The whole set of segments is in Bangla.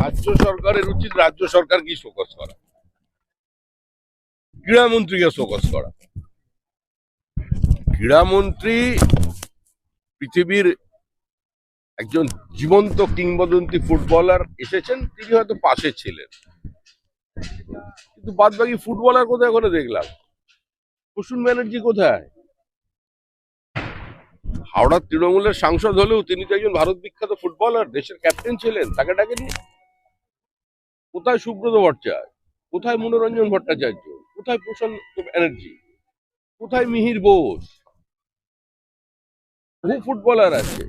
রাজ্য সরকারের উচিত রাজ্য সরকার কি শোকজ করা, ক্রীড়ামন্ত্রীকে শোকজ করা। ক্রীড়ামন্ত্রী পৃথিবীর একজন জীবন্ত কিংবদন্তি ফুটবলার এসেছেন, তিনি হয়তো পাশে ছিলেন, কিন্তু বাদ বাকি ফুটবলার কোথায় করে দেখলাম? প্রসূন ব্যানার্জি কোথায়? হাওড়ার তৃণমূলের সাংসদ হলেও তিনি তো একজন ভারত বিখ্যাত ফুটবলার, দেশের ক্যাপ্টেন ছিলেন, তাকে ডাকেনি। কোথায় সুব্রত ভট্টাচার্য? কোথায় মনোরঞ্জন ভট্টাচার্য? কোথায় প্রশান্ত ব্যানার্জি? কোথায় মিহির বোস? বহু ফুটবলার আছে,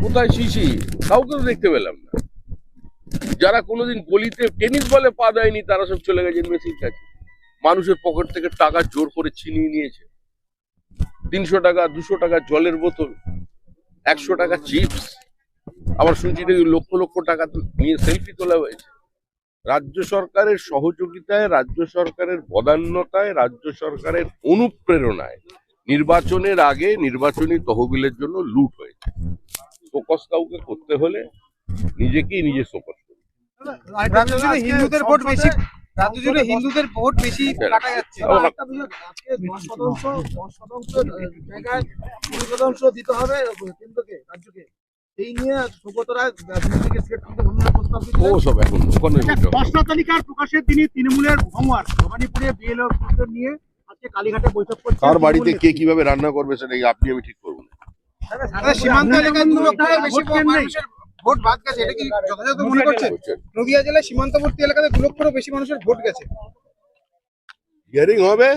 কোথায় শিশি? কাউকে তো দেখতে পেলাম না। যারা কোনোদিন গলিতে টেনিস বলে পা দেয়নি তারা সব চলে গেছেন মেসির কাছে। মানুষের পকেট থেকে টাকা জোর করে ছিনিয়ে নিয়েছে। 300 টাকা, 200 টাকা জলের বোতল, 100 টাকা চিপস, আবার শুনছি লক্ষ লক্ষ টাকা নিয়ে সেলফি তোলা হয়েছে। রাজ্য সরকারের সহযোগিতায়, রাজ্য সরকারের বদান্যতায়, রাজ্য সরকারের অনুপ্রেরণায় নির্বাচনের আগে নির্বাচনী তহবিলের জন্য লুট হয়েছে। শোকজ কাউকে করতে হলে নিজেকেই নিজে শোকজ করতে। হিন্দুদের ভোট বেশি, রাজ্য জুড়ে হিন্দুদের ভোট বেশি কাটা যাচ্ছে। আজকে 10% জায়গায় 20% দিতে হবে কেন্দ্রকে, রাজ্যকে। এই নিয়ে সুব্রত রায় প্রস্তাব দিয়েছেন। ও সব এখন ওখানে খসড়া তালিকার প্রকাশের দিনই তৃণমূলের ভগবান ভবানীপুরে বিএলও নিয়ে আজকে কালীঘাটে বৈঠক করছে। কার বাড়িতে কে কিভাবে রান্না করবে সেটা আপনি আমি ঠিক করবো না। সীমান্ত এলাকায় 2 লক্ষের বেশি মানুষের ভোট বাদ গেছে, এটা কি যথাযথ মনে করছেন? নদিয়া জেলায় সীমান্তবর্তী এলাকাতে 2 লক্ষেরও বেশি মানুষের ভোট গেছে। হিয়ারিং হবে,